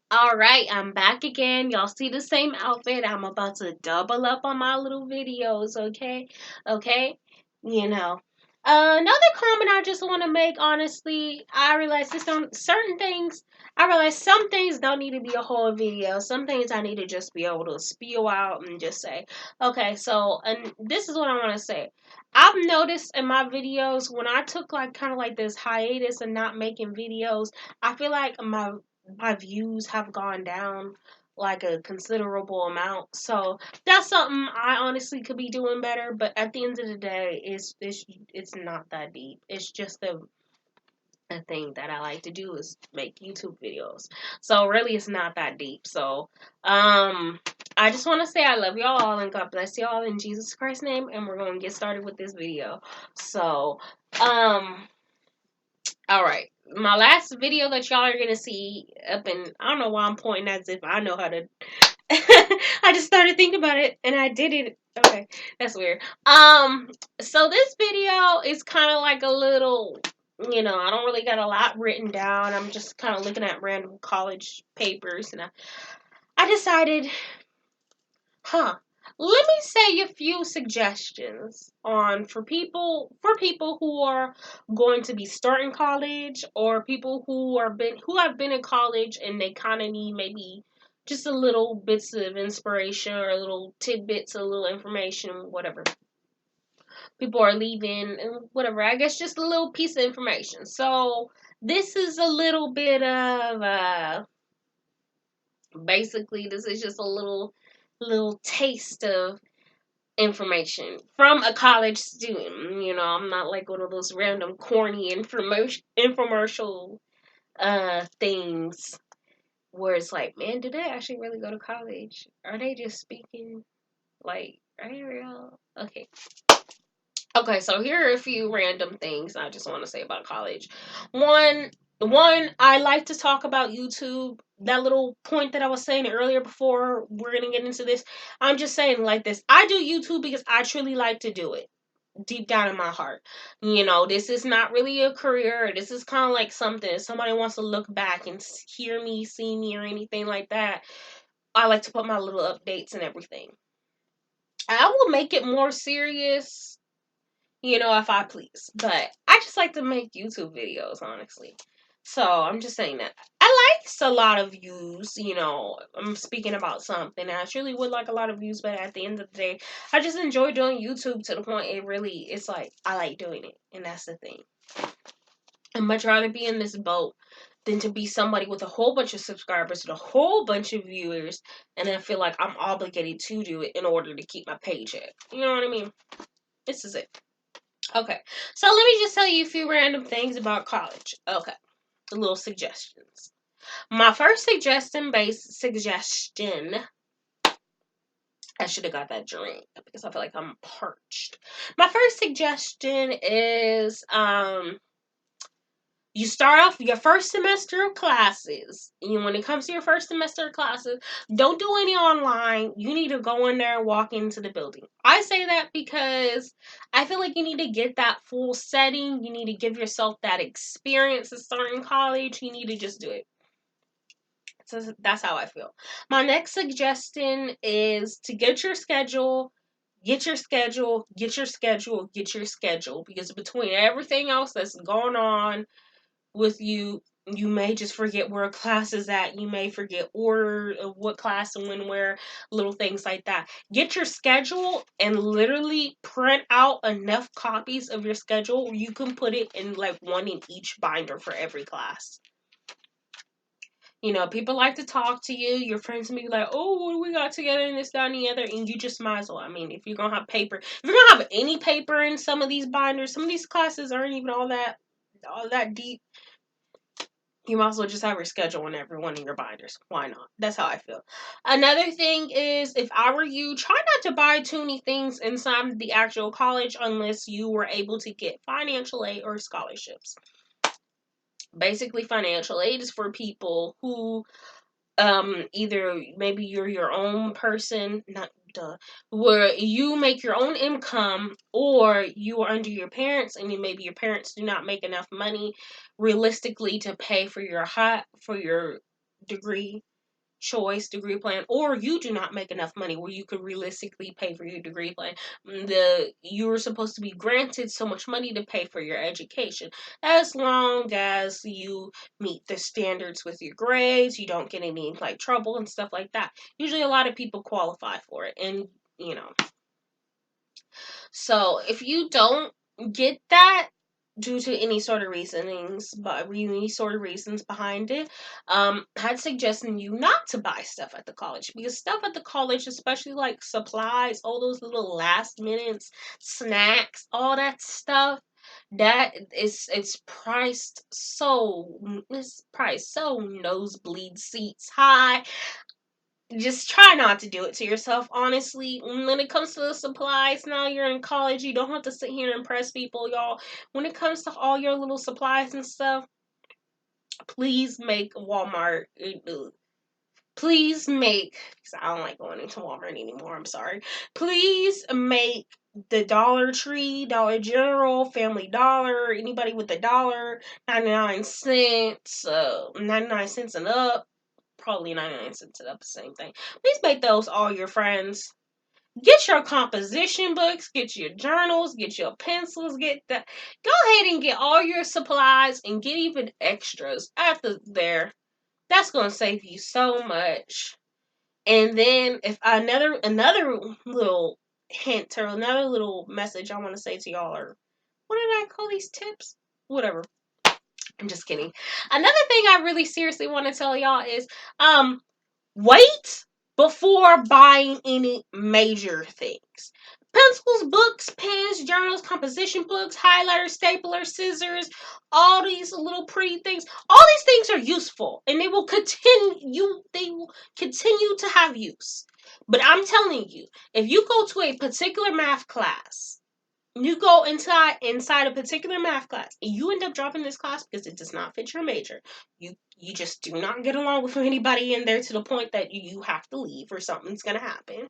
All right, I'm back again. Y'all see the same outfit. I'm about to double up on my little videos, okay? Okay? You know. Another comment I just want to make, honestly, I realize I realize some things don't need to be a whole video. Some things I need to just be able to spew out and just say, okay, so, and this is what I want to say. I've noticed in my videos when I took like kind of like this hiatus and not making videos, I feel like my views have gone down like a considerable amount. So that's something I honestly could be doing better. But at the end of the day, it's not that deep. It's just a thing that I like to do is make YouTube videos. So really, it's not that deep. So I just want to say I love y'all and God bless y'all in Jesus Christ's name. And we're going to get started with this video. So all right. My last video that y'all are gonna see up in I don't know why I'm pointing as if I know how to I just started thinking about it and I did it. Okay, that's weird. So this video is kind of like a little, I don't really got a lot written down. I'm just kind of looking at random college papers and I decided, huh, let me say a few suggestions on for people who are going to be starting college or people who have been in college and they kind of need maybe just a little bits of inspiration or a little tidbits, a little information, whatever. People are leaving and whatever. I guess just a little piece of information. So this is a little bit of basically this is just a little taste of information from a college student. I'm not like one of those random corny infomercial things where it's like, man, did they actually really go to college? Are they just speaking like, are they real? Okay. Okay, so here are a few random things I just want to say about college. One, I like to talk about YouTube. That little point that I was saying earlier before we're gonna get into this, I'm just saying like this. I do YouTube because I truly like to do it deep down in my heart. This is not really a career. This is kind of like something. If somebody wants to look back and hear me, see me, or anything like that, I like to put my little updates and everything. I will make it more serious if I please. But I just like to make YouTube videos, honestly. So I'm just saying that. I like a lot of views, I'm speaking about something. I truly would like a lot of views, but at the end of the day, I just enjoy doing YouTube to the point it's like, I like doing it. And that's the thing. I'd much rather be in this boat than to be somebody with a whole bunch of subscribers and a whole bunch of viewers, and then feel like I'm obligated to do it in order to keep my paycheck. You know what I mean? This is it. Okay, so let me just tell you a few random things about college. Okay, the little suggestions. My first suggestion, I should have got that drink because I feel like I'm parched. My first suggestion is you start off your first semester of classes. When it comes to your first semester of classes, don't do any online. You need to go in there and walk into the building. I say that because I feel like you need to get that full setting. You need to give yourself that experience of starting college. You need to just do it. So that's how I feel. My next suggestion is to get your schedule. Get your schedule, get your schedule, get your schedule. Because between everything else that's going on with you, you may just forget where a class is at. You may forget order of what class and when, where, little things like that. Get your schedule and literally print out enough copies of your schedule where you can put it in like one in each binder for every class. People like to talk to you. Your friends may be like, oh, what do we got together and this, that, and the other? And you just might as well. I mean, if you're going to have paper, if you're going to have any paper in some of these binders, some of these classes aren't even all that deep. You might as well just have your schedule in every one of your binders. Why not? That's how I feel. Another thing is, if I were you, try not to buy too many things inside the actual college unless you were able to get financial aid or scholarships. Basically, financial aid is for people who either maybe you're your own person, not where you make your own income, or you are under your parents and maybe your parents do not make enough money realistically to pay for your degree. choice degree plan, or you do not make enough money where you could realistically pay for your degree plan. You're supposed to be granted so much money to pay for your education, as long as you meet the standards with your grades, you don't get any like trouble and stuff like that. Usually a lot of people qualify for it, and you know. So if you don't get that due to any sort of reasonings, but any sort of reasons behind it, I'd suggest you not to buy stuff at the college, because stuff at the college, especially like supplies, all those little last minutes snacks, all that stuff, that is it's priced so nosebleed seats high. Just try not to do it to yourself, honestly. When it comes to the supplies, now you're in college, you don't have to sit here and impress people, y'all. When it comes to all your little supplies and stuff, please make Walmart. Please make, because I don't like going into Walmart anymore, I'm sorry. Please make the Dollar Tree, Dollar General, Family Dollar, anybody with a dollar, 99 cents, 99 cents and up, probably 99 cents and up, the same thing. Please make those all your friends. Get your composition books, get your journals, get your pencils, go ahead and get all your supplies and get even extras after there. That's going to save you so much. And then if another little hint or another little message I want to say to y'all, or what did I call these tips? Whatever. I'm just kidding. Another thing I really seriously want to tell y'all is wait before buying any major things. Pencils, books, pens, journals, composition books, highlighters, staplers, scissors, all these little pretty things. All these things are useful, and they will continue to have use. But I'm telling you, if you go to a particular math class, you go inside a particular math class, and you end up dropping this class because it does not fit your major. You just do not get along with anybody in there to the point that you have to leave or something's gonna happen.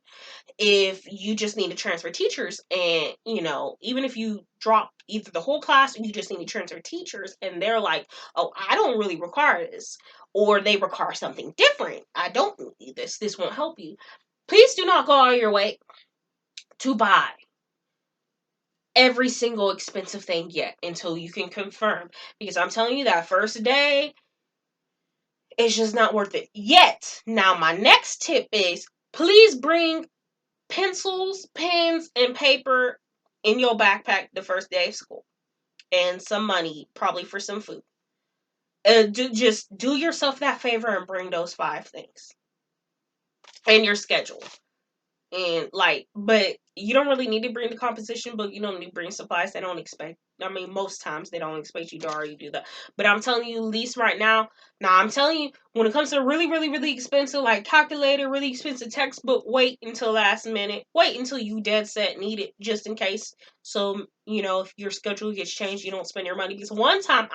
If you just need to transfer teachers, and even if you drop either the whole class or you just need to transfer teachers, and they're like, oh, I don't really require this, or they require something different, I don't need this won't help you. Please do not go out of your way to buy every single expensive thing yet until you can confirm, because I'm telling you, that first day, it's just not worth it yet. Now my next tip is, please bring pencils, pens, and paper in your backpack the first day of school, and some money probably for some food. Just do yourself that favor and bring those 5 things and your schedule. And but you don't really need to bring the composition book. You don't need to bring supplies. They don't expect. I mean, most times they don't expect you to already do that. But I'm telling you, at least right now. Now I'm telling you, when it comes to really, really, really expensive, like calculator, really expensive textbook, wait until last minute. Wait until you dead set need it, just in case. So if your schedule gets changed, you don't spend your money. Because one time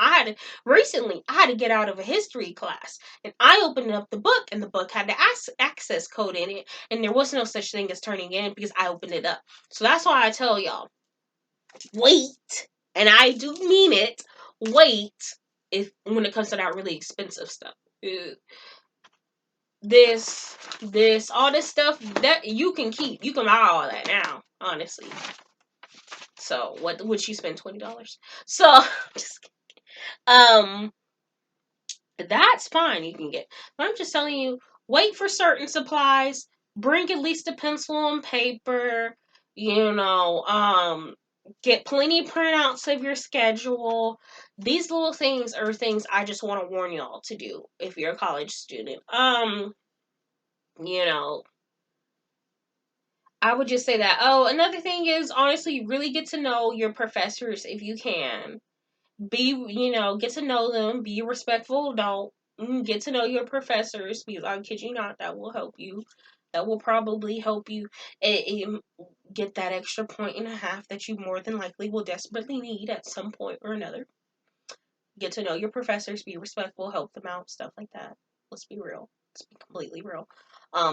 recently I had to get out of a history class, and I opened up the book, and the book had the access code in it. And there was no such thing as turning in because I opened it up. So that's why I tell y'all, wait. And I do mean it. Wait when it comes to that really expensive stuff. All this stuff that you can keep. You can buy all that now, honestly. So what would you spend $20? So just that's fine, you can get. But I'm just telling you, wait for certain supplies. Bring at least a pencil and paper. Get plenty of printouts of your schedule. These little things are things I just want to warn y'all to do if you're a college student. You know, I would just say that. Oh, another thing is, honestly, really get to know your professors if you can. Get to know them, be a respectful adult, get to know your professors, because I kid you not, that will help you. That will probably help you get that extra point and a half that you more than likely will desperately need at some point or another. Get to know your professors, be respectful, help them out, stuff like that. Let's be real. Let's be completely real.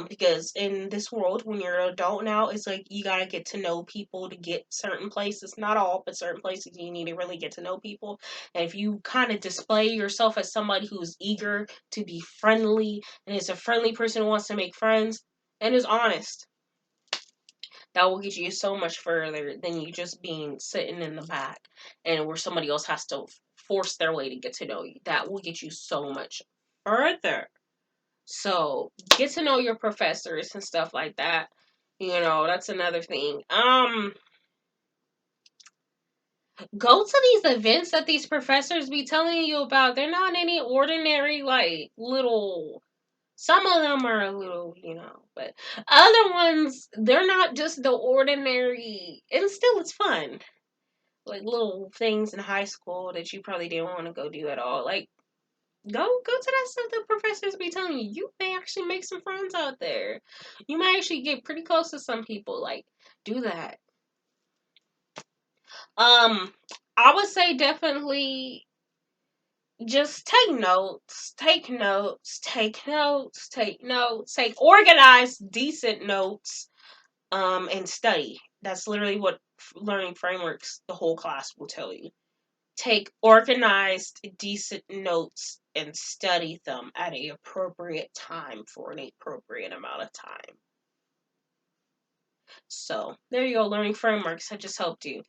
Because in this world, when you're an adult now, it's like you gotta get to know people to get certain places. Not all, but certain places you need to really get to know people. And if you kind of display yourself as somebody who's eager to be friendly and is a friendly person who wants to make friends and is honest, that will get you so much further than you just being sitting in the back and where somebody else has to force their way to get to know you. That will get you so much further. So get to know your professors and stuff like that. You know, that's another thing. Go to these events that these professors be telling you about. They're not any ordinary like little, some of them are a little, but other ones, they're not just the ordinary, and still it's fun. Like little things in high school that you probably didn't want to go do at all. Like, go to that stuff the professors be telling you. You may actually make some friends out there. You might actually get pretty close to some people. Like, do that. I would say definitely just take notes, take organized, decent notes, and study. That's literally what learning frameworks, the whole class will tell you. Take organized, decent notes and study them at an appropriate time for an appropriate amount of time. So there you go, learning frameworks. I just helped you.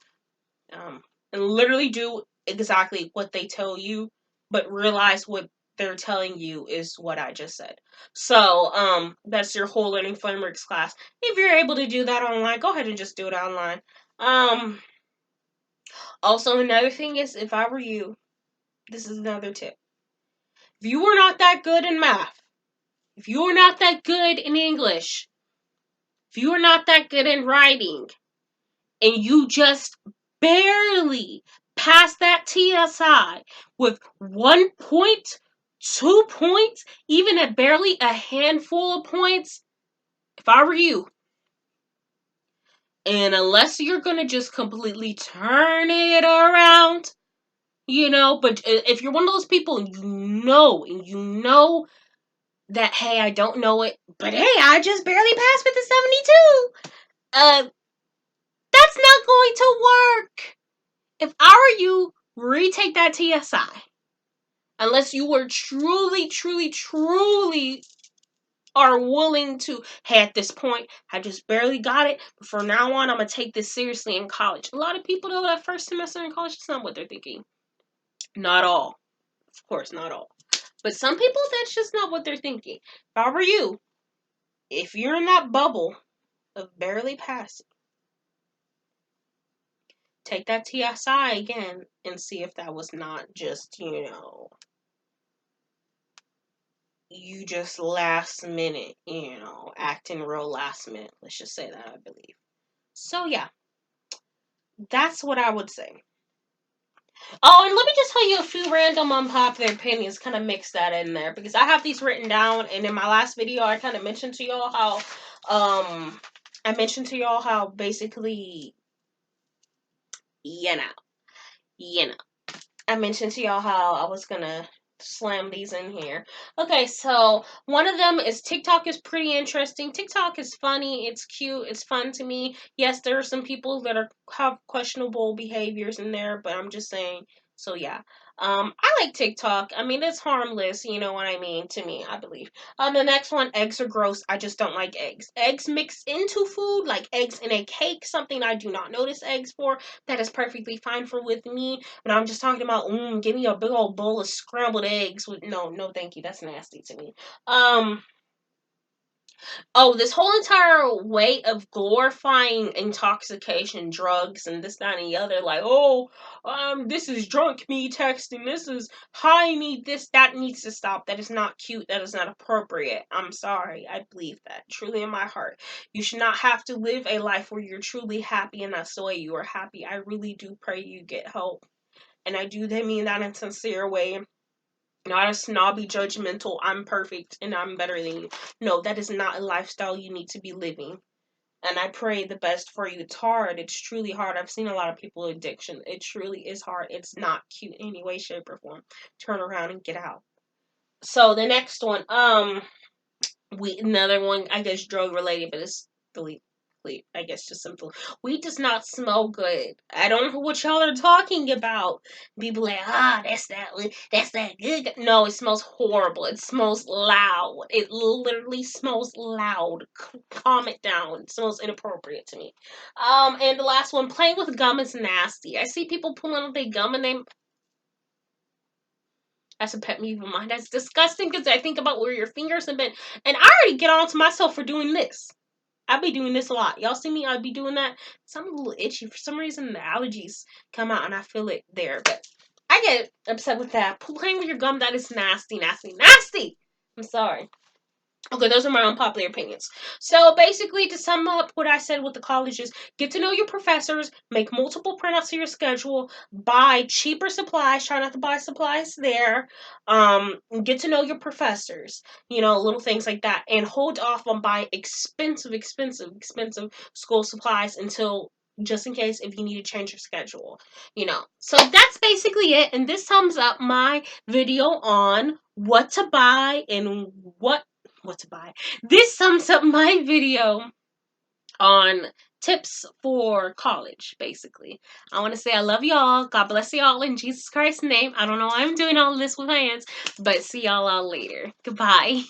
And literally do exactly what they tell you, but realize what they're telling you is what I just said. So, that's your whole learning frameworks class. If you're able to do that online, go ahead and just do it online. Also another thing is, if I were you, this is another tip. If you were not that good in math, if you were not that good in English, if you were not that good in writing, and you just barely pass that TSI with 1 point, 2 points, even at barely a handful of points, if I were you, and unless you're gonna just completely turn it around, but if you're one of those people and you know that, hey, I don't know it, but hey, I just barely passed with the 72, that's not going to work. If I were you, retake that TSI. Unless you were truly, truly, truly are willing to, hey, at this point, I just barely got it, but from now on, I'm going to take this seriously in college. A lot of people know that first semester in college, that's not what they're thinking. Not all. Of course, not all. But some people, that's just not what they're thinking. If I were you, if you're in that bubble of barely passing, take that TSI again and see if that was not just, you just last minute, acting real last minute. Let's just say that, I believe. So, yeah, that's what I would say. Oh, and let me just tell you a few random unpopular opinions, kind of mix that in there, because I have these written down, and in my last video, I kind of mentioned to y'all how, basically, you know, you know. I mentioned to y'all how I was gonna slam these in here. Okay, so one of them is TikTok is pretty interesting. TikTok is funny, it's cute, it's fun to me. Yes, there are some people that have questionable behaviors in there, but I'm just saying. So yeah, I like TikTok. I mean, it's harmless, you know what I mean, to me, I believe. The next one, eggs are gross. I just don't like eggs. Eggs mixed into food, like eggs in a cake, something I do not notice eggs for. That is perfectly fine for with me. But I'm just talking about, give me a big old bowl of scrambled eggs with, no, thank you. That's nasty to me. Oh, this whole entire way of glorifying intoxication, drugs, and this, that, and the other, like, this is drunk me texting, this is high me, that needs to stop. That is not cute. That is not appropriate. I'm sorry. I believe that truly in my heart. You should not have to live a life where you're truly happy and that's the way you are happy. I really do pray you get help. And I do mean that in a sincere way. Not a snobby, judgmental, I'm perfect and I'm better than you. No, that is not a lifestyle you need to be living. And I pray the best for you. It's hard. It's truly hard. I've seen a lot of people with addiction. It truly is hard. It's not cute in any way, shape, or form. Turn around and get out. So the next one, another one, I guess drug related, but it's really, I guess just simple. Weed does not smell good. I don't know what y'all are talking about. People like, that's that good. No, it smells horrible. It smells loud. It literally smells loud. Calm it down. It smells inappropriate to me. And the last one, playing with gum is nasty. I see people pulling out their gum and that's a pet peeve of mine. That's disgusting because I think about where your fingers have been. And I already get on to myself for doing this. I be doing this a lot. Y'all see me? I be doing that. So I'm a little itchy. For some reason, the allergies come out and I feel it there. But I get upset with that. Playing with your gum, that is nasty, nasty, nasty. I'm sorry. Okay, those are my unpopular opinions. So basically, to sum up what I said with the colleges, get to know your professors, make multiple printouts of your schedule, buy cheaper supplies, try not to buy supplies there, get to know your professors, little things like that, and hold off on buying expensive school supplies until just in case if you need to change your schedule. So that's basically it, and this sums up my video on what to buy and what to buy. This sums up my video on tips for college, basically. I want to say I love y'all. God bless y'all in Jesus Christ's name. I don't know why I'm doing all this with my hands, but see y'all all later. Goodbye.